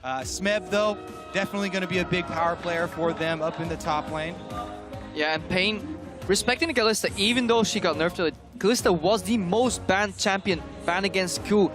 Smeb, though, definitely going to be a big power player for them up in the top lane. Yeah, and paiN, respecting Kalista, even though she got nerfed to it, Kalista was the most banned champion, banned against KOO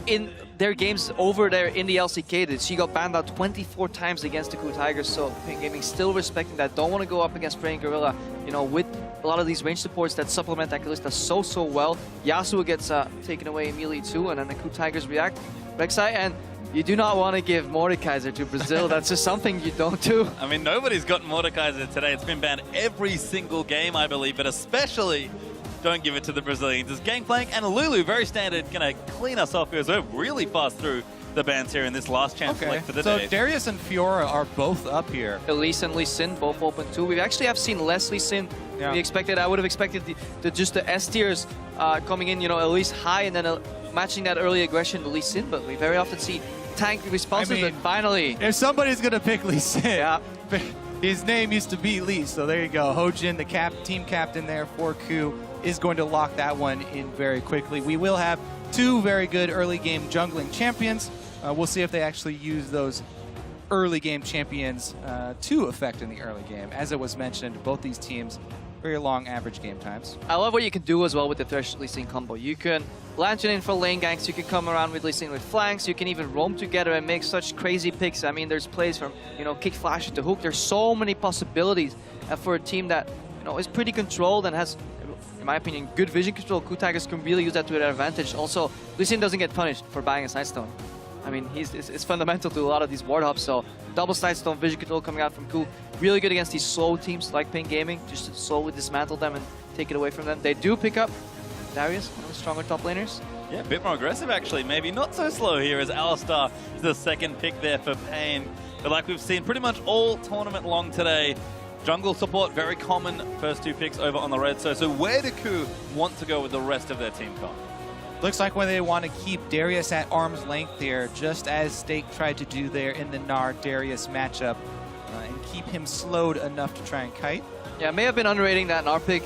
in their games over there in the LCK. She got banned out 24 times against the KOO Tigers, so paiN Gaming still respecting that. Don't want to go up against paiN Gorilla, you know, with a lot of these range supports that supplement that Kalista so well. Yasuo gets taken away immediately too, and then the KOO Tigers react. Rek'Sai, and you do not want to give Mordekaiser to Brazil. That's just something you don't do. I mean, nobody's gotten Mordekaiser today. It's been banned every single game, I believe, but especially don't give it to the Brazilians. It's Gangplank and Lulu, very standard, going to clean us off because we're really fast through the bans here in this last chance select for the day. So Darius and Fiora are both up here. Elise and Lee Sin both open too. We actually have seen less Lee Sin. Yeah. I would have expected just the S tiers coming in, you know, at least high, and then matching that early aggression to Lee Sin, but we very often see tank responsive, but finally. If somebody's going to pick Lee Sin, yeah. His name used to be Lee, so there you go. Hojin, the team captain there for KOO, is going to lock that one in very quickly. We will have two very good early game jungling champions. We'll see if they actually use those early game champions to effect in the early game. As it was mentioned, both these teams, very long average game times. I love what you can do as well with the Thresh Lee Sin combo. You can lantern in for lane ganks, you can come around with Lee Sin with flanks, you can even roam together and make such crazy picks. I mean, there's plays from, you know, kick flash to hook. There's so many possibilities for a team that, you know, is pretty controlled and has, in my opinion, good vision control. KOO Tigers can really use that to their advantage. Also, Lee Sin doesn't get punished for buying a Sightstone. I mean, it's fundamental to a lot of these ward hops, so double Sightstone vision control coming out from KOO. Really good against these slow teams like paiN Gaming, just to slowly dismantle them and take it away from them. They do pick up Darius, one of the stronger top laners. Yeah, a bit more aggressive actually, maybe not so slow here as Alistar is the second pick there for paiN. But like we've seen pretty much all tournament long today, jungle support, very common first two picks over on the red. So where do KOO want to go with the rest of their team comp? Looks like when they want to keep Darius at arm's length here, just as Stake tried to do there in the Gnar-Darius matchup, and keep him slowed enough to try and kite. Yeah, may have been underrating that Gnar pick.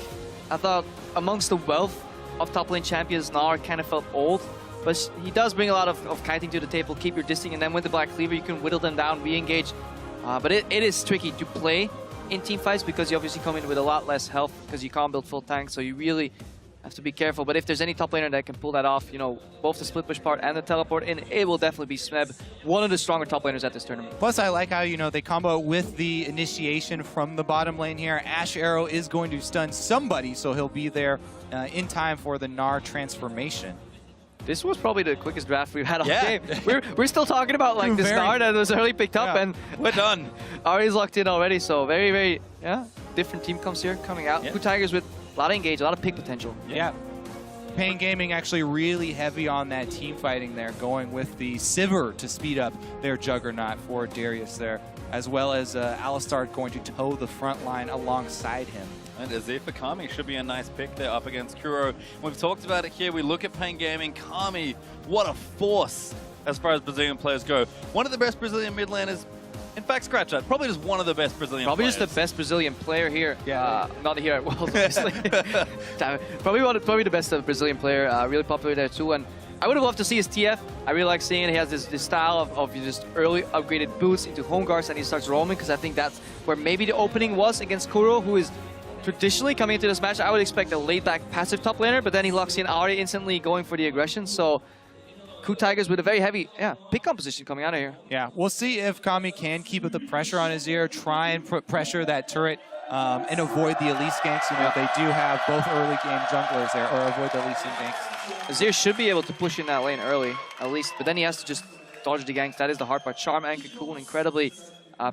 I thought amongst the wealth of top lane champions, Gnar kind of felt old, but he does bring a lot of kiting to the table, keep your disting, and then with the Black Cleaver, you can whittle them down, re-engage. But it is tricky to play in team fights because you obviously come in with a lot less health because you can't build full tanks, so you really have to be careful. But if there's any top laner that can pull that off, you know, both the split push part and the teleport in, it will definitely be Smeb, one of the stronger top laners at this tournament. Plus, I like how, you know, they combo with the initiation from the bottom lane here. Ash Arrow is going to stun somebody, so he'll be there in time for the Gnar transformation. This was probably the quickest draft we've had all game. We're still talking about like this Gnar that was early picked up, and we're done. Ari's locked in already, so very different team comes here coming out. KOO Tigers with a lot of engage, a lot of pick potential. Yeah. paiN Gaming actually really heavy on that team fighting there, going with the Sivir to speed up their Juggernaut for Darius there, as well as Alistar going to toe the front line alongside him. And Azir for Kami should be a nice pick there up against Kuro. We've talked about it here. We look at paiN Gaming. Kami, what a force as far as Brazilian players go. One of the best Brazilian mid laners. In fact, scratch that. Probably just one of the best Brazilian players. Probably just the best Brazilian player here. Yeah. Not here at Worlds, obviously. probably the best Brazilian player. Really popular there too. And I would have loved to see his TF. I really like seeing it. He has this style of just early upgraded boots into home guards, and he starts roaming, because I think that's where maybe the opening was against Kuro, who is traditionally coming into this match. I would expect a laid-back passive top laner, but then he locks in Ahri instantly going for the aggression. So KOO Tigers with a very heavy pick composition coming out of here. Yeah, we'll see if Kami can keep up the pressure on his ear, try and pressure that turret and avoid the Elise ganks. You know, they do have both early game junglers there, or avoid the Elise ganks. Azir should be able to push in that lane early, at least, but then he has to just dodge the ganks. That is the hard part. Charm and Cocoon, incredibly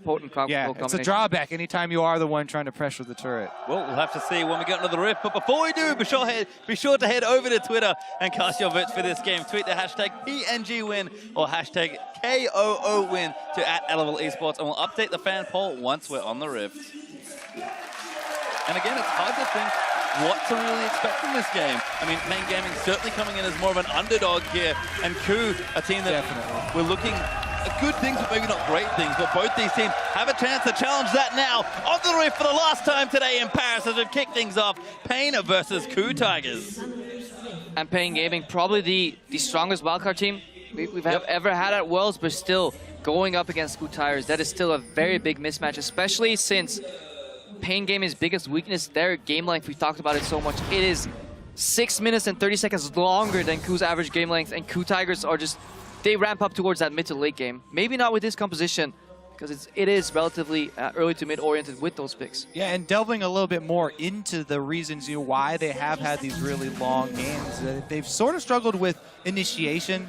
potent crowd control combination. It's a drawback anytime you are the one trying to pressure the turret. Well, we'll have to see when we get into the rift. But before we do, be sure to head over to Twitter and cast your votes for this game. Tweet the hashtag PNGWin or hashtag KOOWin to @Elevel Esports, and we'll update the fan poll once we're on the rift. And again, it's hard to think what to really expect from this game. I mean, paiN Gaming certainly coming in as more of an underdog here, and KOO, a team that we're looking at good things, but maybe not great things. But both these teams have a chance to challenge that now on the rift for the last time today in Paris as we've kicked things off. paiN versus KOO Tigers. And paiN Gaming, probably the strongest wildcard team we've ever had at Worlds, but still going up against KOO Tigers, that is still a very big mismatch, especially since paiN Gaming's biggest weakness, their game length, we talked about it so much, it is 6 minutes and 30 seconds longer than KOO's average game length, and KOO Tigers are just, they ramp up towards that mid to late game. Maybe not with this composition, because it is relatively early to mid oriented with those picks. Yeah, and delving a little bit more into the reasons why they have had these really long games. They've sort of struggled with initiation,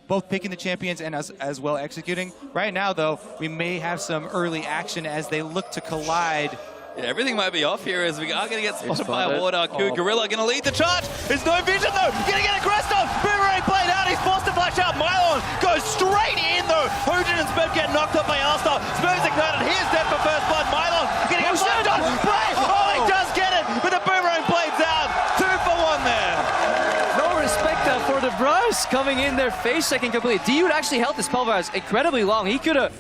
both picking the champions and as well executing. Right now, though, we may have some early action as they look to collide. Yeah, everything might be off here as we are going to get spotted by a Warder. KOO Gorilla going to lead the charge. There's no vision though. Going to get a crest on. Boomerang played out. He's forced to flash out. maiN goes straight in though. hojin and Smeb get knocked off by Alstar. Smeb's ignited. He is dead for first blood. maiN going to get flashed on. Play. Oh, he does get it. But the boomerang blades out. 2 for 1 there. No respect for the brush coming in there, face checking completely. Dude actually held this spell virus incredibly long. He could have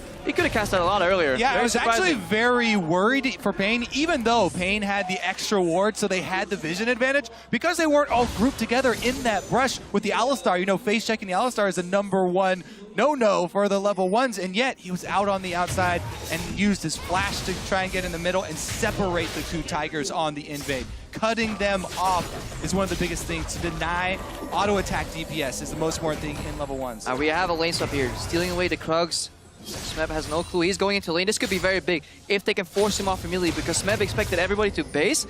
cast that a lot earlier. Yeah, very I was surprising. actually very worried for paiN, even though paiN had the extra ward, so they had the vision advantage. Because they weren't all grouped together in that brush with the Alistar, face checking the Alistar is the #1 no-no for the level 1s, and yet he was out on the outside and used his flash to try and get in the middle and separate the KOO Tigers on the invade. Cutting them off is one of the biggest things. To deny auto-attack DPS is the most important thing in level 1s. We have a lane swap here, stealing away the Krugs. Smeb has no clue. He's going into lane. This could be very big if they can force him off immediately, because Smeb expected everybody to base.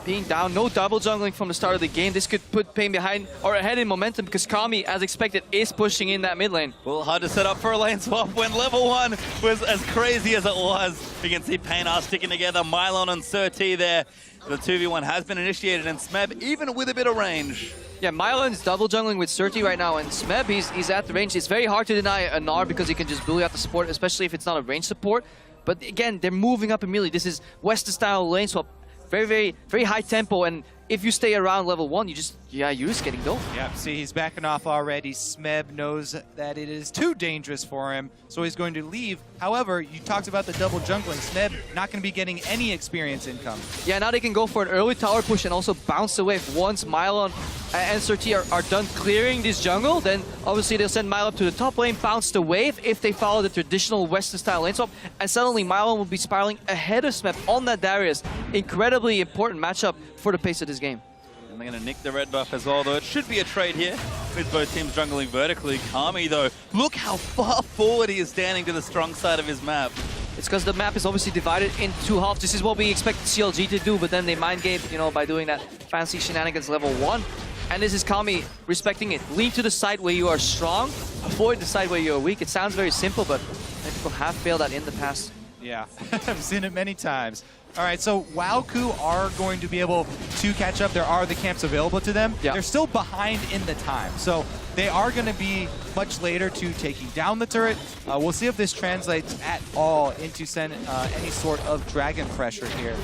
Being down, no double jungling from the start of the game. This could put paiN behind or ahead in momentum, because Kami, as expected, is pushing in that mid lane. Well, hard to set up for a lane swap when level 1 was as crazy as it was. You can see paiN are sticking together. maiN and Surti there. The 2v1 has been initiated, and Smeb, even with a bit of range. Yeah, maiN's double jungling with Surti right now, and Smeb, he's at the range. It's very hard to deny a Gnar because he can just bully out the support, especially if it's not a range support. But again, they're moving up immediately. This is Western-style lane swap. Very, very, very high tempo, and if you stay around level 1, you're just getting going. Yeah, see, he's backing off already. Smeb knows that it is too dangerous for him, so he's going to leave. However, you talked about the double jungling. Smeb not going to be getting any experience income. Yeah, now they can go for an early tower push and also bounce away. Once maiN and Surti are done clearing this jungle, then obviously they'll send maiN up to the top lane, bounce the wave if they follow the traditional Western-style lane swap, and suddenly maiN will be spiraling ahead of Smeb on that Darius. Incredibly important matchup for the pace of this game. And they're going to nick the red buff as well, though it should be a trade here with both teams jungling vertically. Kami, though, look how far forward he is standing to the strong side of his map. It's because the map is obviously divided in 2 halves. This is what we expect CLG to do, but then they mind game, by doing that fancy shenanigans level 1. And this is Kami respecting it. Lean to the side where you are strong, avoid the side where you are weak. It sounds very simple, but many people have failed that in the past. Yeah, I've seen it many times. All right, so while KOO are going to be able to catch up, there are the camps available to them. Yeah. They're still behind in the time, so they are going to be much later to taking down the turret. We'll see if this translates at all into any sort of dragon pressure here.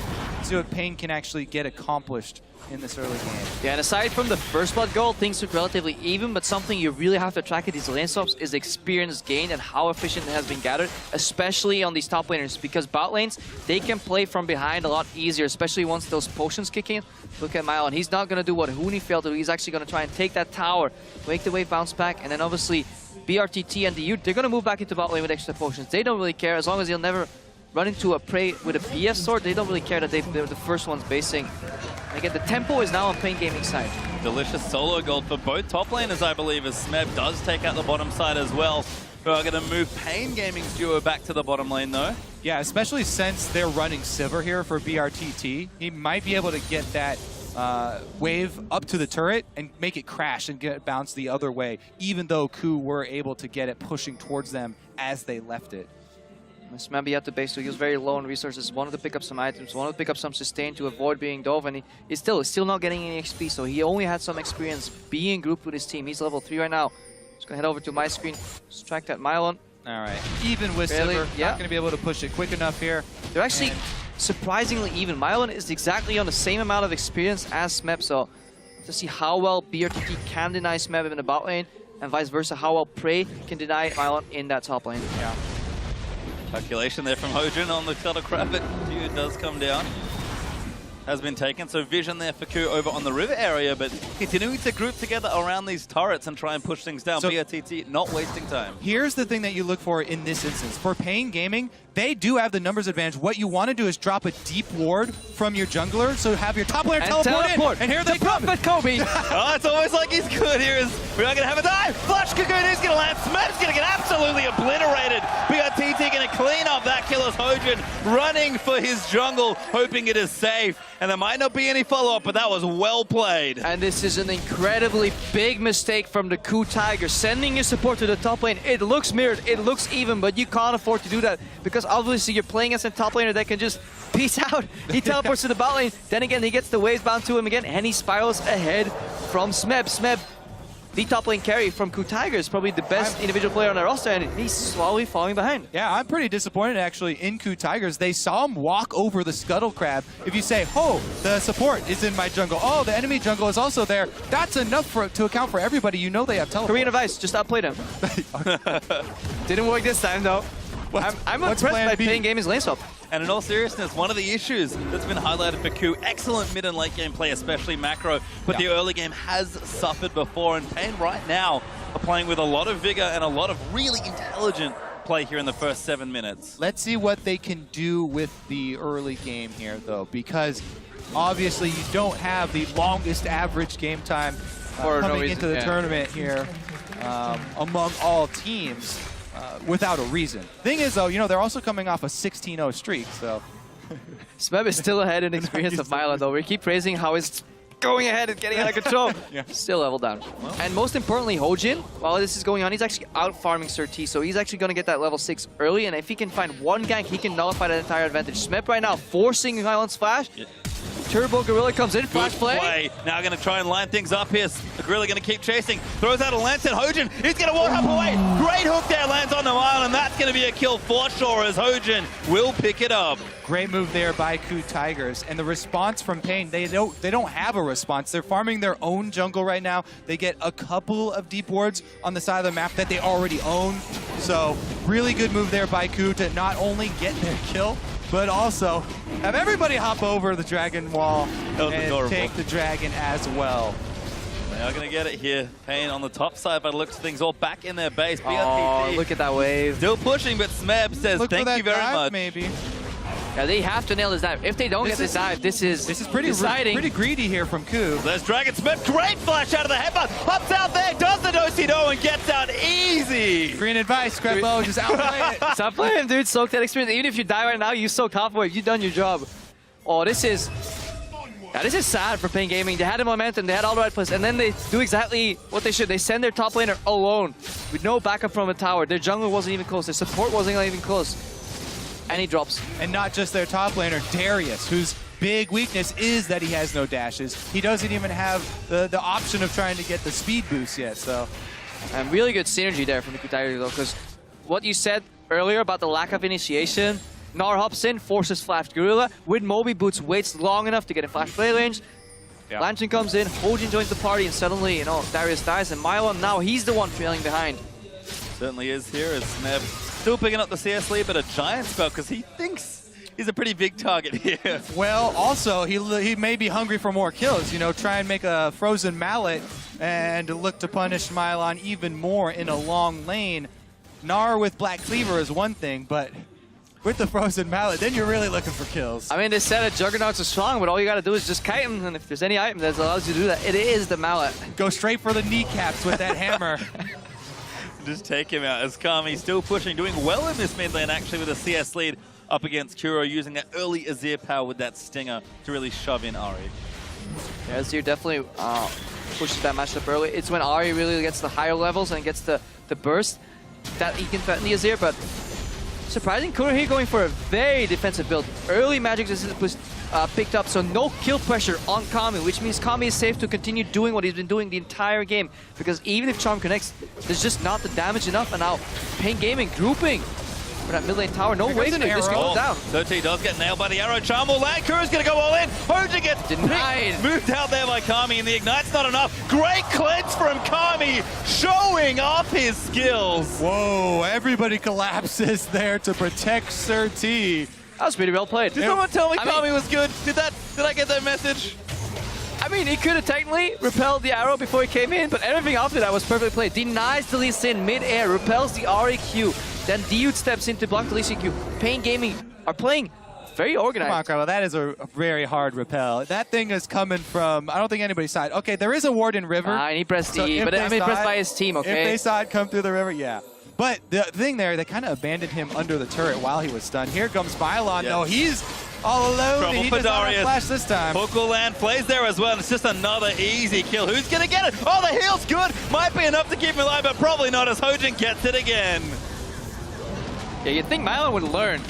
See what paiN can actually get accomplished in this early game. Yeah, and aside from the first blood goal, things look relatively even, but something you really have to track at these lane swaps is experience gained and how efficient it has been gathered, especially on these top laners, because bot lanes, they can play from behind a lot easier, especially once those potions kick in. Look at maiN. He's not going to do what Huni failed to do. He's actually going to try and take that tower, make the wave bounce back, and then obviously BRTT and DU, they're going to move back into bot lane with extra potions. They don't really care, as long as they'll never run into a prey with a BF sword. They don't really care that they're the first ones basing. Again, the tempo is now on paiN Gaming's side. Delicious solo gold for both top laners, I believe, as Smeb does take out the bottom side as well. We are going to move paiN Gaming's duo back to the bottom lane, though. Yeah, especially since they're running Sivir here for BRTT. He might be able to get that wave up to the turret and make it crash and get it bounced the other way, even though KOO were able to get it pushing towards them as they left it. Smeb at the base, so he was very low on resources, wanted to pick up some items, wanted to pick up some sustain to avoid being dove, and he's still not getting any XP, so he only had some experience being grouped with his team. He's level 3 right now. Just gonna head over to my screen, strike that maiN. All right, even with Sivir, not gonna be able to push it quick enough here. They're actually surprisingly even. maiN is exactly on the same amount of experience as Smeb, so to see how well BRTT can deny Smeb in the bot lane, and vice versa, how well Prey can deny maiN in that top lane. Yeah. Calculation there from hojin on the Cutter Crab, but dude does come down. has been taken. So vision there for KOO over on the river area, but continuing to group together around these turrets and try and push things down. So, BRTT not wasting time. Here's the thing that you look for in this instance. For paiN Gaming, they do have the numbers advantage. What you want to do is drop a deep ward from your jungler, so have your top laner teleport in. And here they come. Kobe. Oh, it's almost like he's good. Here is, we are going to have a dive. Flash Cocoon is going to land. Smeb's going to get absolutely obliterated. BRTT going to clean up that killer's Hojin, running for his jungle, hoping it is safe. And there might not be any follow-up, but that was well played. And this is an incredibly big mistake from the KOO Tigers, sending your support to the top lane. It looks mirrored, it looks even, but you can't afford to do that because obviously you're playing as a top laner that can just peace out. He teleports to the bot lane, then again he gets the waves bound to him again, and he spirals ahead from Smeb. Smeb, the top lane carry from KOO Tigers, probably the best individual player on their roster, and he's slowly falling behind. Yeah, I'm pretty disappointed actually in KOO Tigers. They saw him walk over the Scuttle Crab. If you say, oh, the support is in my jungle. Oh, the enemy jungle is also there. That's enough to account for everybody. You know they have teleport. Korean advice, just outplayed him. Didn't work this time though. I'm impressed by paiN Gaming's lane swap. And in all seriousness, one of the issues that's been highlighted for KOO, excellent mid and late game play, especially macro, but the early game has suffered before, and paiN right now are playing with a lot of vigor and a lot of really intelligent play here in the first 7 minutes. Let's see what they can do with the early game here, though, because obviously you don't have the longest average game time coming into the tournament here among all teams. Without a reason. Thing is, though, you know, they're also coming off a 16-0 streak, so... Smeb is still ahead in experience of Myla, though. We keep praising how it's going ahead and getting out of control. Still level down. Well. And most importantly, Hojin, while this is going on, he's actually out-farming Sir T, so he's actually going to get that level 6 early, and if he can find one gank, he can nullify that entire advantage. Smeb right now forcing Highland's flash. Turbo Gorilla comes in, flash play. Now going to try and line things up here. The Gorilla going to keep chasing. Throws out a lance at Hojin. He's going to walk up away. Great hook there, lands on the mile, and that's going to be a kill for sure as Hojin will pick it up. Great move there by KOO Tigers. And the response from paiN, they don't have a response. They're farming their own jungle right now. They get a couple of deep wards on the side of the map that they already own. So really good move there by KOO to not only get their kill, but also have everybody hop over the dragon wall and take the dragon as well. They are going to get it here. paiN on the top side, but it looks things all back in their base. Oh, look at that wave. Still pushing, but Smeb says thank you very much. Maybe. Yeah, they have to nail this dive. If they don't get this dive, this is pretty deciding. Pretty greedy here from KOO. There's Dragon Smeb. Great flash out of the headbutt. Hops out there, does the do-si-do and gets out easy. Green advice, Scraplow, just outplay it. Stop playing, dude. Soak that experience. Even if you die right now, you soaked half wave. You've done your job. Oh, this is sad for paiN Gaming. They had the momentum, they had all the right plays, and then they do exactly what they should. They send their top laner alone with no backup from a tower. Their jungle wasn't even close. Their support wasn't even close. And he drops. And not just their top laner, Darius, whose big weakness is that he has no dashes. He doesn't even have the option of trying to get the speed boost yet, so. And really good synergy there from the KOO Tigers, though, because what you said earlier about the lack of initiation, Gnar hops in, forces Flash Gorilla, with Moby Boots, waits long enough to get in flash play range. Yeah. Lantern comes in, Hojin joins the party, and suddenly, you know, Darius dies, and Mylon now, he's the one trailing behind. Certainly is here as Smeb still picking up the CS lead, but a giant spell because he thinks he's a pretty big target here. Well, also, he may be hungry for more kills, you know, try and make a frozen mallet and look to punish Mylon even more in a long lane. Gnar with Black Cleaver is one thing, but with the frozen mallet, then you're really looking for kills. I mean, they said that Juggernauts are strong, but all you gotta do is just kite him, and if there's any item that allows you to do that, it is the mallet. Go straight for the kneecaps with that hammer. Just take him out as Kami still pushing, doing well in this mid lane actually with a CS lead up against KOO, using that early Azir power with that stinger to really shove in Ahri. Yeah, Azir definitely pushes that matchup early. It's when Ahri really gets the higher levels and gets the burst that he can threaten the Azir, but surprising, KOO here going for a very defensive build. Early magic resistance was picked up, so no kill pressure on Kami, which means Kami is safe to continue doing what he's been doing the entire game. Because even if Charm connects, there's just not the damage enough. And now paiN Gaming grouping for that mid lane tower. No way to just go down. Sir T does get nailed by the arrow. Charm will land. KOO's going to go all in. Hojin gets denied. Moved out there by Kami, and the Ignite's not enough. Great cleanse from Kami, showing off his skills. Whoa, everybody collapses there to protect Sir T. That was pretty well played. Did someone tell me Kami was good? Did that Did I get that message? I mean, he could have technically repelled the arrow before he came in, but everything after that was perfectly played. Denies the Lee Sin mid-air, repels the REQ, then Dude steps in to block the Lee Sin Q. paiN Gaming are playing very organized. Come on, Carlo, that is a very hard repel. That thing is coming from, I don't think anybody's side. Okay, there is a ward in river. And he pressed So D, if but they I mean, saw pressed it- by his team, okay? If they saw it come through the river, yeah. But the thing there, they kind of abandoned him under the turret while he was stunned. Here comes Bylon, Yes. though. He's all alone. Trouble He for does not have Darius. flash this time. Hook will land, plays there as well, and it's just another easy kill. Who's gonna get it? Oh, the heal's good. Might be enough to keep him alive, but probably not as Hojin gets it again. Yeah, you'd think Mylon would learn.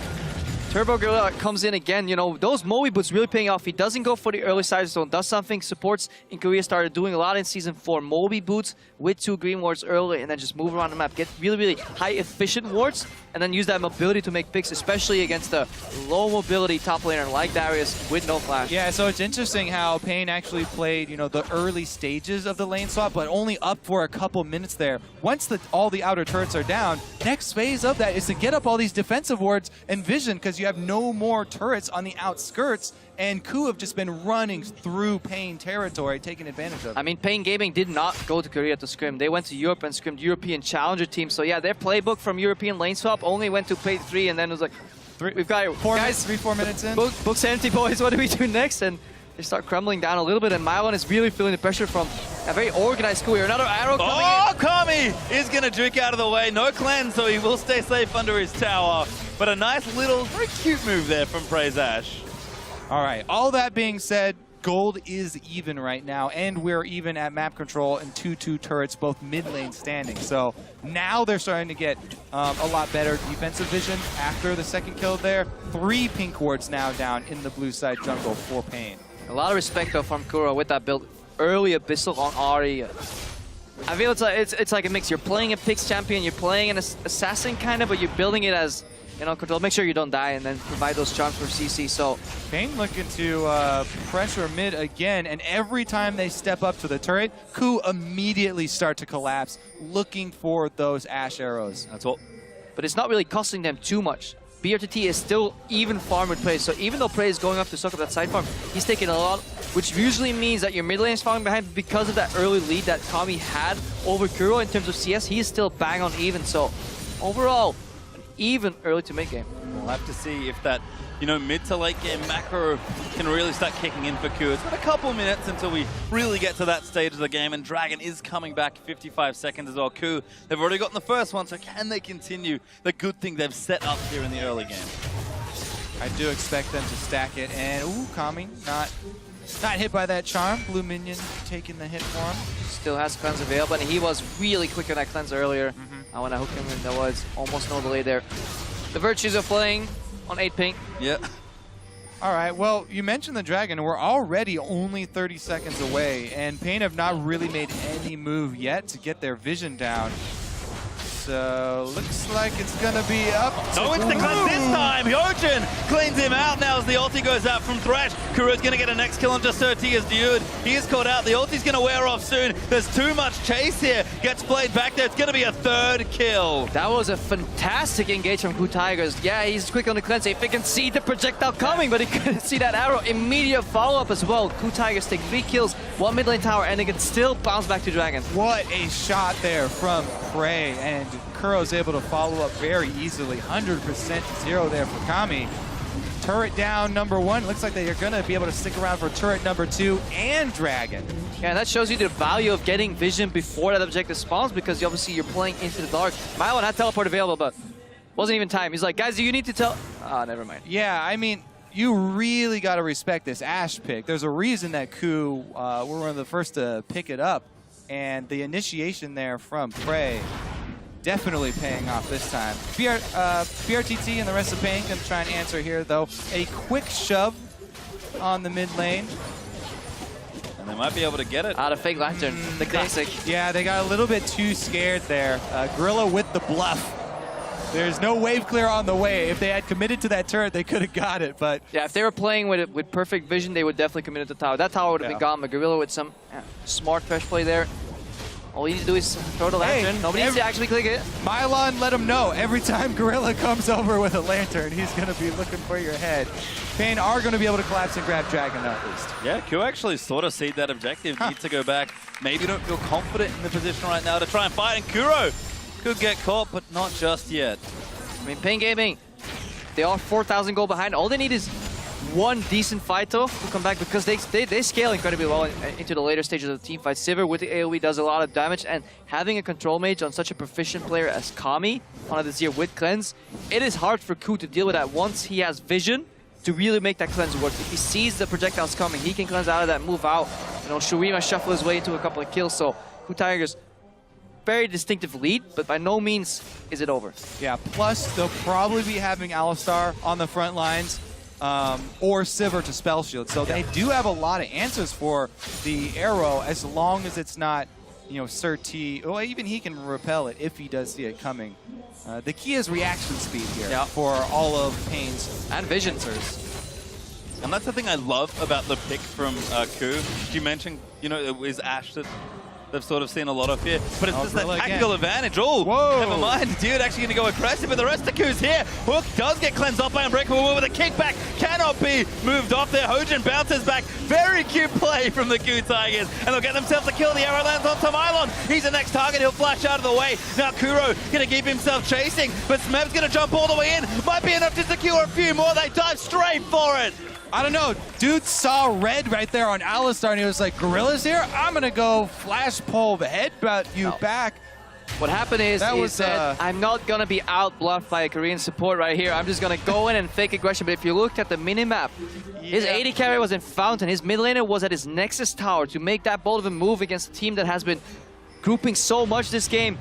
Turbo Gorilla comes in again. You know, those Moe boots really paying off. He doesn't go for the early side zone, does something supports in Korea started doing a lot in Season 4. Moe boots with 2 green wards early and then just move around the map. Get really, really high efficient wards and then use that mobility to make picks, especially against a low mobility top laner like Darius with no flash. Yeah, so it's interesting how paiN actually played, you know, the early stages of the lane swap, but only up for a couple minutes there. Once all the outer turrets are down, next phase of that is to get up all these defensive wards and vision, because you have no more turrets on the outskirts, and KOO have just been running through paiN territory, taking advantage of it. I mean, paiN Gaming did not go to Korea to scrim. They went to Europe and scrimmed European Challenger teams. So yeah, their playbook from European lane swap only went to play 3 and then it was like, we've got it. Guys, 3-4 minutes in. Book's empty, boys. What do we do next? And they start crumbling down a little bit, and Mylon is really feeling the pressure from a very organized KOO here. Another arrow coming in. Kami is going to juke out of the way. No cleanse, so he will stay safe under his tower. But a nice little, very cute move there from Praise Ash. All right, all that being said, gold is even right now, and we're even at map control and 2-2 turrets, both mid lane standing. So now they're starting to get a lot better defensive vision after the second kill there. 3 pink wards now down in the blue side jungle for paiN. A lot of respect though from Kuro with that build. Early Abyssal on Ahri. I feel it's like a mix. You're playing a Pix champion, you're playing an assassin kind of, but you're building it as, you know, control. Make sure you don't die and then provide those charms for CC. So paiN looking to pressure mid again, and every time they step up to the turret, KOO immediately start to collapse, looking for those Ash arrows. That's all. but it's not really costing them too much. BRTT is still even farm with Prey, so even though Prey is going up to suck up that side farm, he's taking a lot, which usually means that your mid lane is falling behind because of that early lead that Kami had over Kuro in terms of CS. He is still bang on even, so overall, an even early to mid game. We'll have to see if that, you know, mid to late game macro can really start kicking in for KOO. It's been a couple minutes until we really get to that stage of the game, and Dragon is coming back 55 seconds as well. KOO, they've already gotten the first one, so can they continue the good thing they've set up here in the early game? I do expect them to stack it, and ooh, Kami not hit by that charm. Blue minion taking the hit for him. Still has cleanse available, and he was really quick on that cleanse earlier. When I hooked him in, there was almost no delay there. The Virtues are playing on 8 ping. Yeah. All right, well, you mentioned the Dragon. We're already only 30 seconds away, and paiN have not really made any move yet to get their vision down. So, looks like it's going to be up to No instant cleanse this time! Hyojin cleans him out now as the ulti goes out from Thresh. Kuro's going to get a next kill on just 30 as Dude. He is caught out. The ulti's going to wear off soon. There's too much chase here. Gets played back there. It's going to be a third kill. That was a fantastic engage from KOO Tigers. Yeah, he's quick on the cleanse. If he can see the projectile coming, but he couldn't see that arrow. Immediate follow-up as well. KOO Tigers take 3 kills, 1 mid lane tower, and they can still bounce back to Dragon. What a shot there from Prey, and Kuro's able to follow up very easily. 100% zero there for Kami. Turret down number 1. Looks like they are going to be able to stick around for turret number 2 and Dragon. Yeah, and that shows you the value of getting vision before that objective spawns, because obviously you're playing into the dark. Mylon had teleport available, but wasn't even time. He's like, guys, do you need to tell? Ah, never mind. Yeah, I mean, you really got to respect this Ashe pick. There's a reason that KOO were one of the first to pick it up, and the initiation there from Prey definitely paying off this time. BRTT and the rest of paiN can try and answer here, though. A quick shove on the mid lane. And they might be able to get it. Out of Fake Lantern, the classic. Yeah, they got a little bit too scared there. Gorilla with the bluff. There's no wave clear on the way. If they had committed to that turret, they could have got it, but... Yeah, if they were playing with perfect vision, they would definitely commit to the tower. That tower would have been gone, but Gorilla with some smart fresh play there. All you need to do is throw the lantern. Nobody needs to actually click it. Mylon let him know every time Gorilla comes over with a lantern, he's going to be looking for your head. paiN are going to be able to collapse and grab Dragon at least. Yeah, KOO actually sort of seed that objective. Need to go back. Maybe don't feel confident in the position right now to try and fight. And Kuro could get caught, but not just yet. I mean, paiN Gaming, they are 4,000 gold behind. All they need is one decent fighter to come back because they scale incredibly well into the later stages of the team fight. Sivir with the AoE does a lot of damage, and having a control mage on such a proficient player as Kami on the Azir with cleanse, it is hard for KOO to deal with that once he has vision to really make that cleanse work. If he sees the projectiles coming, he can cleanse out of that, move out. You know, Shurima shuffle his way into a couple of kills, so KOO Tigers, very distinctive lead, but by no means is it over. Yeah, plus they'll probably be having Alistar on the front lines. Or Sivir to spell shield. So they do have a lot of answers for the arrow as long as it's not, you know, Sir T. Well, even he can repel it if he does see it coming. The key is reaction speed here for all of paiN's and vision. And that's the thing I love about the pick from KOO. You mentioned, you know, it was Ashe that they've sort of seen a lot of here, but it's just that tactical advantage. Oh, never mind. Dude actually going to go aggressive, but the rest of KOO's here. Hook does get cleansed off by Unbreakable with a kickback. Cannot be moved off there. Hojin bounces back. Very cute play from the KOO Tigers, and they'll get themselves a kill. The arrow lands on Mylon. He's the next target. He'll flash out of the way. Now Kuro going to keep himself chasing, but Smeb's going to jump all the way in. Might be enough to secure a few more. They dive straight for it. I don't know, dude saw red right there on Alistar and he was like, Gorilla's here? I'm gonna go flash pull the headbutt you back. What happened is that I'm not gonna be out-bluffed by a Korean support right here. I'm just gonna go in and fake aggression, but if you looked at the minimap, his AD carry was in Fountain, his mid laner was at his Nexus tower to make that bold of a move against a team that has been grouping so much this game.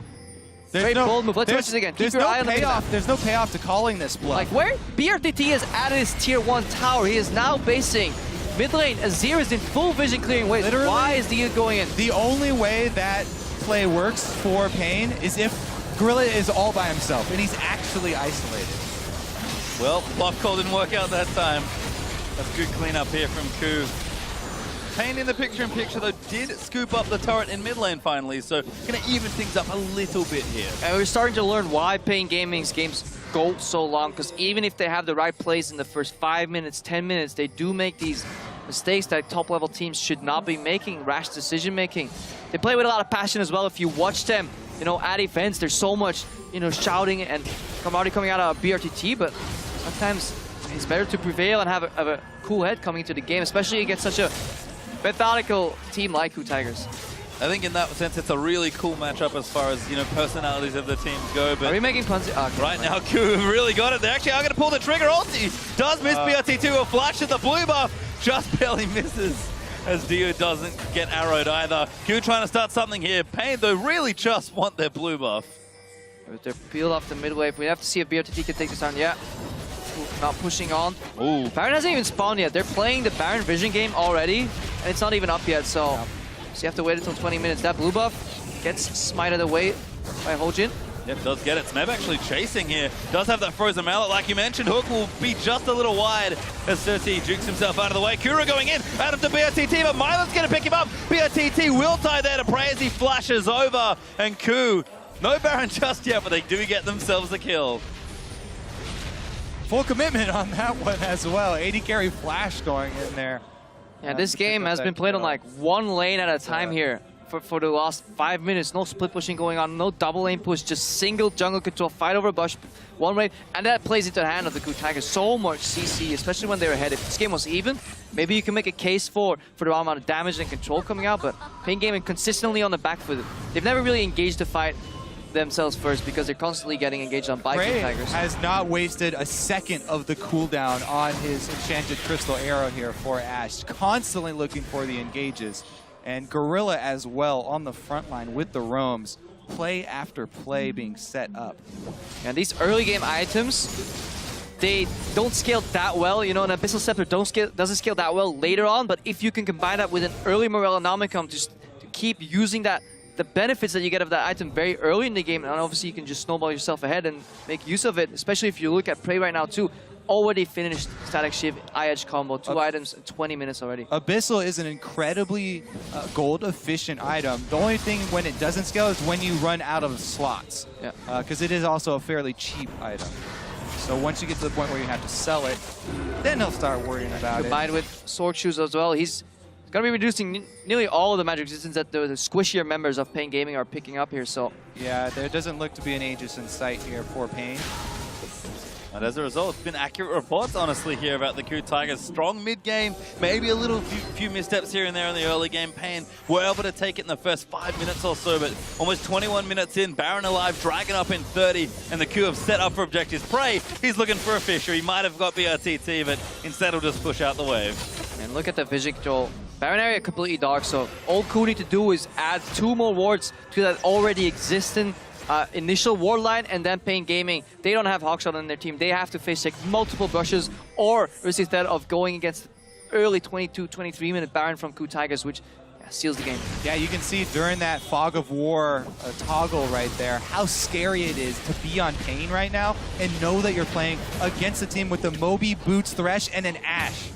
Great bold move. Let's watch this again. Keep your eye on the payoff. There's no payoff to calling this bluff. Like where BRTT is at his tier 1 tower, he is now basing mid lane. Azir is in full vision clearing waves. Literally, why is the going in? The only way that play works for paiN is if Gorilla is all by himself and he's actually isolated. Well, block call didn't work out that time. That's good cleanup here from KOO. paiN in the picture-in-picture, though, did scoop up the turret in mid lane finally, so going to even things up a little bit here. And we're starting to learn why paiN Gaming's games go so long, because even if they have the right plays in the first 5 minutes, 10 minutes, they do make these mistakes that top-level teams should not be making, rash decision-making. They play with a lot of passion as well. If you watch them, you know, at events, there's so much, you know, shouting and camaraderie coming out of BRTT, but sometimes it's better to prevail and have a cool head coming into the game, especially against such a methodical team like KOO Tigers. I think in that sense, it's a really cool matchup as far as, you know, personalities of the teams go. But are we making puns? Right now, KOO have really got it. They actually are going to pull the trigger. Ulti does miss BRT2. A flash at the blue buff. Just barely misses as Dio doesn't get arrowed either. KOO trying to start something here. paiN, though, really just want their blue buff. They're peeled off the mid wave. We have to see if BRTT can take this down. Yeah. Not pushing on. Ooh. Baron hasn't even spawned yet. They're playing the Baron vision game already, and it's not even up yet, so you have to wait until 20 minutes. That blue buff gets smited away by Hojin. Yep, does get it. Smeb actually chasing here. Does have that frozen mallet, like you mentioned. Hook will be just a little wide as Cersei jukes himself out of the way. Kuro going in, out of the BRTT, but Mylon's going to pick him up. BRTT will tie there to pray as he flashes over, and KOO, no Baron just yet, but they do get themselves a kill. Full commitment on that one as well. AD carry flash going in there. Yeah, this game has been played on like one lane at a time here for the last 5 minutes. No split pushing going on, no double lane push, just single jungle control, fight over bush, one wave, and that plays into the hand of the KOO Tigers. So much CC, especially when they're ahead. If this game was even, maybe you can make a case for the amount of damage and control coming out, but paiN Gaming consistently on the back foot. They've never really engaged the fight themselves first because they're constantly getting engaged on by KOO Tigers. Has not wasted a second of the cooldown on his enchanted crystal arrow here for Ashe. Constantly looking for the engages. And Gorilla as well on the front line with the roams. Play after play being set up. And these early game items, they don't scale that well. You know, an Abyssal Scepter doesn't scale that well later on, but if you can combine that with an early Morellonomicon to keep using that, the benefits that you get of that item very early in the game, and obviously you can just snowball yourself ahead and make use of it, especially if you look at Prey right now too. already finished Static Shift, IH combo, 2 items in 20 minutes already. Abyssal is an incredibly gold efficient item. The only thing when it doesn't scale is when you run out of slots. Yeah. Because it is also a fairly cheap item. So once you get to the point where you have to sell it, then he'll start worrying about it. Combined with Sword Shoes as well, he's going to be reducing nearly all of the magic resistance that the squishier members of paiN Gaming are picking up here. So yeah, there doesn't look to be an Aegis in sight here for paiN. And as a result, it's been accurate reports, honestly, here about the KOO Tigers. Strong mid-game, maybe a little few missteps here and there in the early game. paiN were able to take it in the first 5 minutes or so, but almost 21 minutes in, Baron alive, Dragon up in 30, and the KOO have set up for objectives. Prey, he's looking for a Fisher. He might have got BRTT, but instead he'll just push out the wave. And look at the vision control. Baron area completely dark, so all KOO need to do is add 2 more wards to that already existing initial ward line, and then paiN Gaming, they don't have Hawkshot on their team. They have to face check multiple brushes or risk instead of going against early 22, 23 minute Baron from KOO Tigers, which seals the game. Yeah, you can see during that Fog of War toggle right there how scary it is to be on paiN right now and know that you're playing against a team with the Moby, Boots, Thresh, and an Ashe.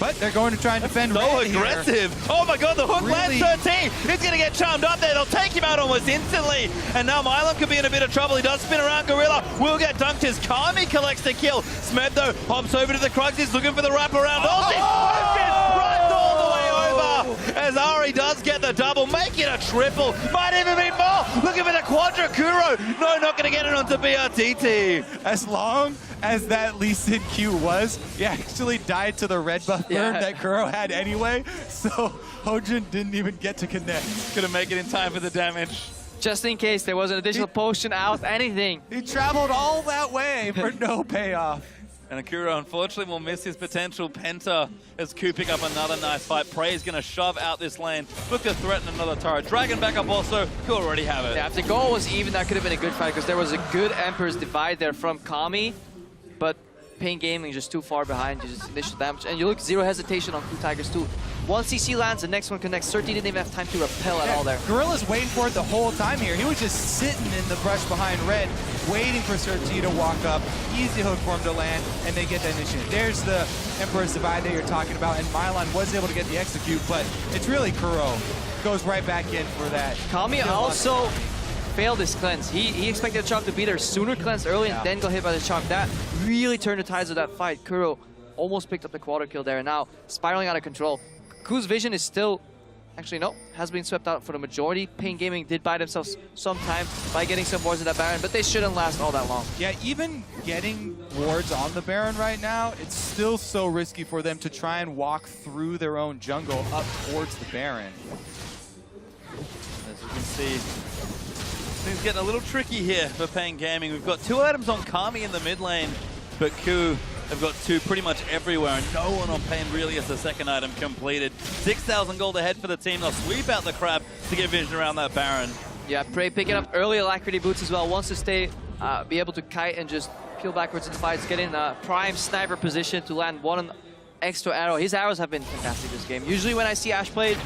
But they're going to try and defend So red aggressive. Here. Oh my god, the hook Really? lands 13. He's going to get charmed up there. They'll take him out almost instantly. And now Milan could be in a bit of trouble. He does spin around Gorilla. Will get dunked as Kami collects the kill. Smeb, though, hops over to the Crux. He's looking for the wraparound. Runs all the way over. As Ari does get the double. Make it a triple. Might even be more. Looking for the Quadra Kuro. No, not going to get it onto BRTT. As long as that Lee Sin Q was, he actually died to the red buff burn that Kuro had anyway, so Hojin didn't even get to connect. Couldn't make it in time for the damage. Just in case there was an additional potion out, anything. He traveled all that way for no payoff. And Akuro, unfortunately, will miss his potential. Penta is cooping up another nice fight. Prey is going to shove out this lane. Look to threaten another turret. Dragon back up also. Could already have it. Yeah, if the goal was even, that could have been a good fight because there was a good Emperor's Divide there from Kami, but paiN Gaming just too far behind, just initial damage. And you look, zero hesitation on KOO Tigers too. One CC lands, the next one connects. 13 didn't even have time to repel at all there. Gorilla's waiting for it the whole time here. He was just sitting in the brush behind red, waiting for Serti to walk up. Easy hook for him to land, and they get the initiative. There's the Emperor's Divide that you're talking about, and Milan was able to get the execute, but it's really Kuro. Goes right back in for that. Kami also failed his cleanse. He expected the Charm to be there sooner, cleanse early, and then got hit by the Charm. That really turned the tides of that fight. Kuro almost picked up the quarter kill there, and now spiraling out of control. KOO's vision is still, actually no, has been swept out for the majority. paiN Gaming did buy themselves some time by getting some wards in that Baron, but they shouldn't last all that long. Yeah, even getting wards on the Baron right now, it's still so risky for them to try and walk through their own jungle up towards the Baron. As you can see, things getting a little tricky here for paiN Gaming. We've got 2 items on Kami in the mid lane, but KOO have got 2 pretty much everywhere, and no one on paiN really has the second item completed. 6,000 gold ahead for the team. They'll sweep out the crab to get vision around that Baron. Yeah, Prey picking up early Alacrity boots as well. Wants to stay, be able to kite and just peel backwards in fights, get in a prime sniper position to land one extra arrow. His arrows have been fantastic this game. Usually when I see Ashe played,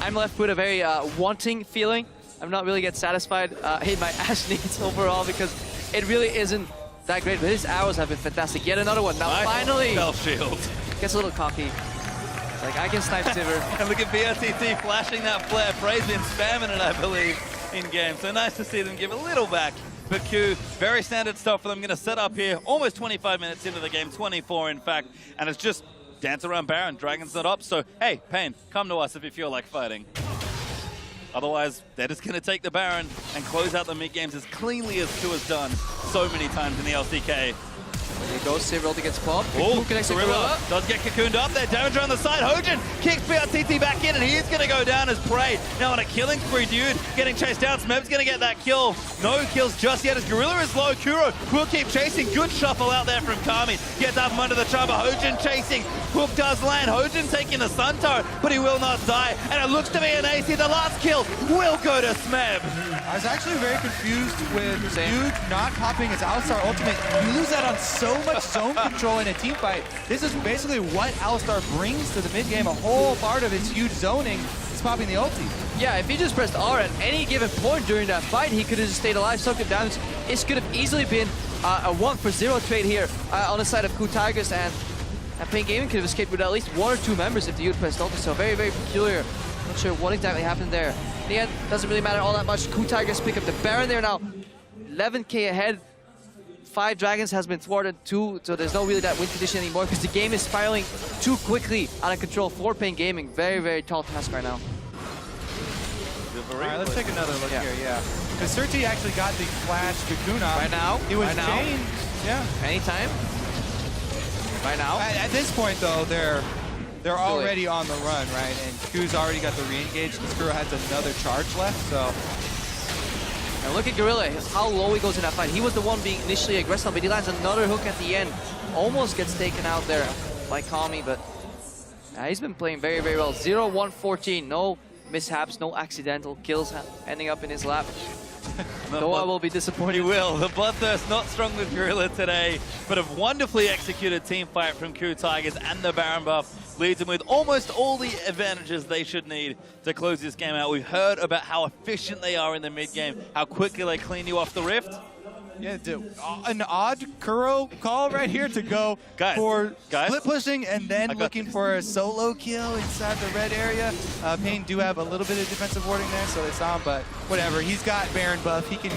I'm left with a very wanting feeling. I'm not really get satisfied in my Ashe needs overall because it really isn't that great, but his arrows have been fantastic. Yet another one. Now finally Spell shield. Gets a little cocky. It's like, I can snipe Sivir. And look at BRTT flashing that flare. Prey's been spamming it, I believe, in game. So nice to see them give a little back. But KOO, very standard stuff for them. Going to set up here almost 25 minutes into the game, 24 in fact. And it's just dance around Baron. Dragon's not up. So, hey, paiN, come to us if you feel like fighting. Otherwise, they're just going to take the Baron and close out the mid-games as cleanly as KOO has done so many times in the LCK. There goes Sivir gets popped. Oh, connects to Gorilla does get cocooned up there. Damage around the side. Hojin kicks BRTT back in, and he's going to go down as Prey. Now on a killing spree, dude. Getting chased down. Smeb's going to get that kill. No kills just yet as Gorilla is low. Kuro will keep chasing. Good shuffle out there from Kami. Gets up under the chamber. Hojin chasing. Hook does land. Hojin taking the Sun Turret, but he will not die. And it looks to be an AC. The last kill will go to Smeb. I was actually very confused with Dude not popping his Alistar ultimate. You lose that on so much zone control in a team fight. This is basically what Alistar brings to the mid game. A whole part of its huge zoning is popping the ulti. Yeah, if he just pressed R at any given point during that fight, he could have just stayed alive, soaked it down, This could have easily been a 1-for-0 trade here on the side of KOO Tigers, and paiN Gaming could have escaped with at least 1 or 2 members if the you'd pressed ulti. So very, very peculiar. Not sure what exactly happened there. In the end, doesn't really matter all that much. KOO Tigers pick up the Baron there now. 11k ahead. 5 dragons has been thwarted too, so there's no really that win condition anymore because the game is spiraling too quickly out of control for paiN Gaming. Very, very tall task right now. All right, let's take another look here, yeah. Because Surti actually got the flash to Kuna. Right now? He was right now? chained. Yeah. Anytime? Right now? At this point, though, they're already on the run, right? And KOO's already got the re-engage. Skuro has another charge left, so... And look at Gorilla, how low he goes in that fight. He was the one being initially aggressive, but he lands another hook at the end. Almost gets taken out there by Kami, but he's been playing very, very well. 0-1-14, no mishaps, no accidental kills ending up in his lap. Though I will be disappointed. He will. The Bloodthirst not strong with Gorilla today, but a wonderfully executed team fight from KOO Tigers, and the Baron buff leads them with almost all the advantages they should need to close this game out. We've heard about how efficient they are in the mid game, how quickly they clean you off the rift. Yeah, an odd Kuro call right here to go for split pushing and then looking for a solo kill inside the red area. paiN do have a little bit of defensive warding there, so they saw him, but whatever. He's got Baron buff. He can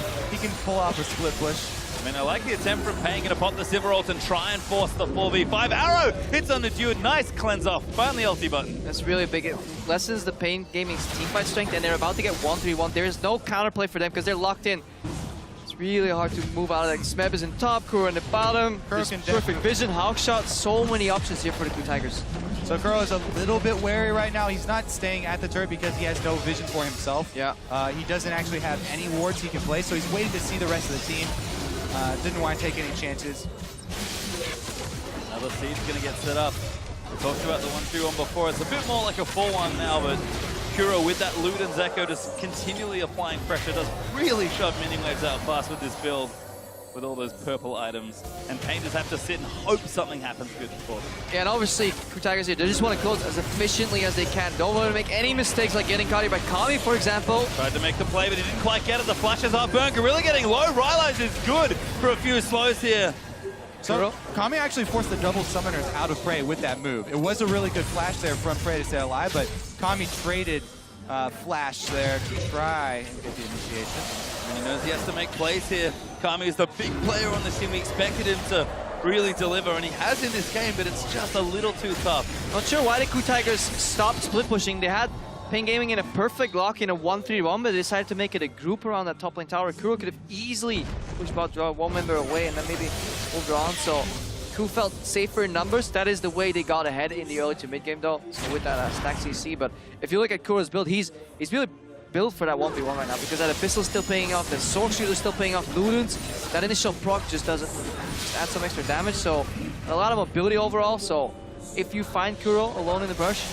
pull off a split push. I mean, I like the attempt from paiN, gonna pop the Sivir ult and try and force the 4v5. Arrow hits on the dude. Nice cleanse off. Find the ulti button. That's really big. It lessens the paiN Gaming's teamfight strength, and they're about to get 1-3-1. There is no counterplay for them because they're locked in. Really hard to move out of that. Smeb is in top, Kuro in the bottom. Perfect vision, Hawk shot, so many options here for the KOO Tigers. So Kuro is a little bit wary right now. He's not staying at the turret because he has no vision for himself. Yeah. He doesn't actually have any wards he can play, so he's waiting to see the rest of the team. Didn't want to take any chances. Another siege gonna get set up. We talked about the 1-3-1 before. It's a bit more like a 4-1 now, but Kuro with that Luden's Echo just continually applying pressure, does really shove mini waves out fast with this build with all those purple items. And paiN just have to sit and hope something happens good for them. Yeah, and obviously, KOO Tigers here, they just want to close as efficiently as they can. Don't want to make any mistakes like getting caught by Kami, for example. Tried to make the play, but he didn't quite get it. The flashes are burned. Gorilla getting low. Rylai's is good for a few slows here. So Kami actually forced the double summoners out of Prey with that move. It was a really good flash there from Prey to stay alive, but Kami traded flash there to try and get the initiation. And he knows he has to make plays here. Kami is the big player on this team. We expected him to really deliver, and he has in this game, but it's just a little too tough. Not sure why the KOO Tigers stopped split pushing. They had paiN Gaming in a perfect lock in a 1-3-1, but they decided to make it a group around that top lane tower. Kuro could have easily pushed about draw one member away and then maybe moved on. So KOO felt safer in numbers. That is the way they got ahead in the early to mid game though, so with that stack CC. But if you look at Kuro's build, he's really built for that 1v1 right now because that Abyssal still paying off, the Sword Shooter still paying off, Ludens, that initial proc just doesn't add some extra damage. So a lot of mobility overall. So if you find Kuro alone in the brush,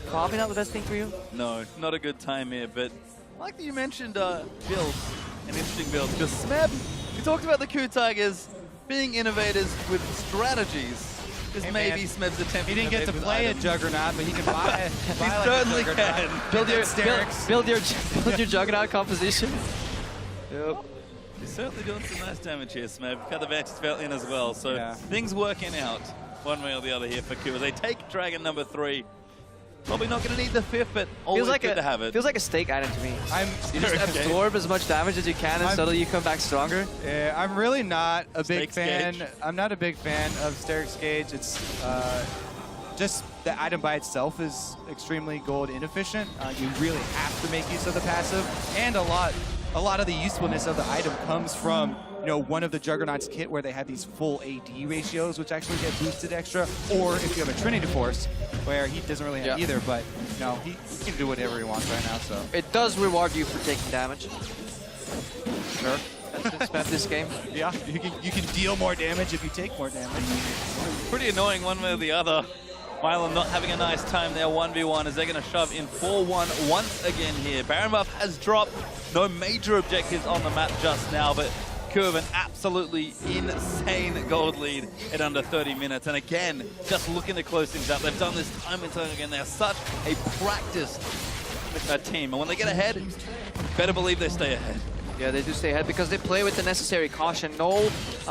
probably not the best thing for you. No, not a good time here, but I like that you mentioned builds, an interesting build, because Smeb, we talked about the KOO Tigers being innovators with strategies. Because maybe Smeb's attempt. He didn't get to play a Juggernaut, but he can buy he like certainly a Juggernaut. can. Build your Juggernaut composition. Yep. He's certainly doing some nice damage here, Smeb. Got the Vantage Spell in as well, so things working out one way or the other here for KOO. They take Dragon number 3. Probably not going to need the 5th, but always good to have it. Feels like a stake item to me. You just absorb as much damage as you can, and suddenly you come back stronger. Yeah, I'm really not a big Stakes fan. Gauge. I'm not a big fan of Stakes Gauge. It's just the item by itself is extremely gold inefficient. You really have to make use of the passive, and a lot of the usefulness of the item comes from one of the Juggernaut's kit where they have these full AD ratios, which actually get boosted extra, or if you have a Trinity Force, where he doesn't really have either, but he can do whatever he wants right now. So it does reward you for taking damage. Sure. That's expect this game. Yeah, you can deal more damage if you take more damage. Pretty annoying one way or the other. Milan not having a nice time there, 1v1, as they're going to shove in 4-1 once again here. Baron buff has dropped. No major objectives on the map just now, but KOO have an absolutely insane gold lead at under 30 minutes. And again, just looking to close things up. They've done this time and time again. They're such a practiced team. And when they get ahead, better believe they stay ahead. Yeah, they do stay ahead because they play with the necessary caution. No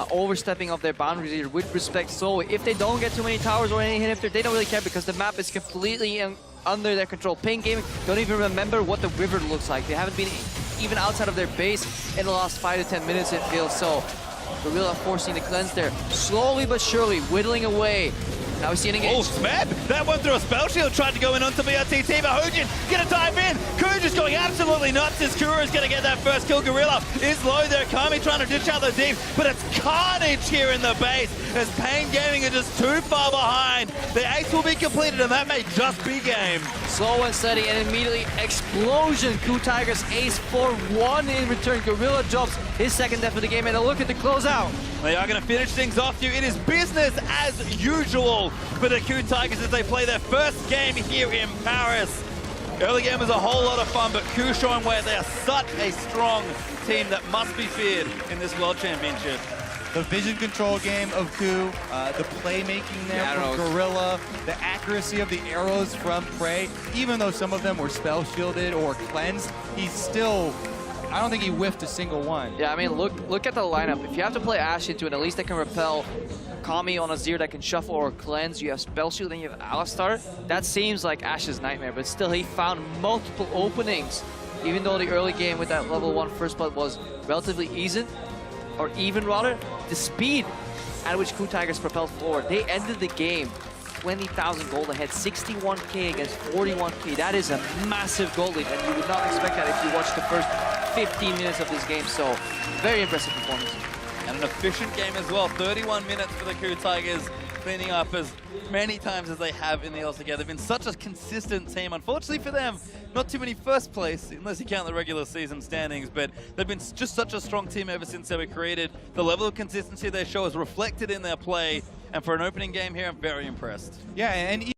overstepping of their boundaries here with respect. So if they don't get too many towers or any inhibitor, they don't really care because the map is completely under their control. paiN Gaming don't even remember what the river looks like. They haven't been even outside of their base in the last 5 to 10 minutes, it feels. So Gorilla forcing the cleanse there, slowly but surely whittling away. Now we see an engage. Oh, Smeb! That one through a spell shield, tried to go in onto BRTT, but Hojin gonna dive in. KOO just going absolutely nuts as Kuro is gonna get that first kill. Gorilla is low there. Kami trying to ditch out the deep, but it's carnage here in the base as paiN Gaming are just too far behind. The ace will be completed and that may just be game. Slow and steady and immediately explosion. KOO Tigers ace for 1 in return. Gorilla drops his second death of the game and a look at the closeout. They are going to finish things off here. It is business as usual for the KOO Tigers as they play their first game here in Paris. Early game was a whole lot of fun, but KOO showing where they are such a strong team that must be feared in this World Championship. The vision control game of KOO, the playmaking there from Gorilla, the accuracy of the arrows from Prey, even though some of them were spell shielded or cleansed, he's still, I don't think he whiffed a single one. Yeah, I mean, look at the lineup. If you have to play Ashe into it, at least they can repel Kami on a Azir that can shuffle or cleanse. You have Spell Shield and you have Alistar. That seems like Ashe's nightmare, but still he found multiple openings. Even though the early game with that level 1 first blood was relatively easy, or even rather, the speed at which KOO Tigers propelled forward. They ended the game 20,000 gold ahead, 61k against 41k. That is a massive gold lead, and you would not expect that if you watched the first 15 minutes of this game. So, very impressive performance. And an efficient game as well. 31 minutes for the KOO Tigers, cleaning up as many times as they have in the LCK. They've been such a consistent team. Unfortunately for them, not too many first place, unless you count the regular season standings, but they've been just such a strong team ever since they were created. The level of consistency they show is reflected in their play, and for an opening game here, I'm very impressed. Yeah, and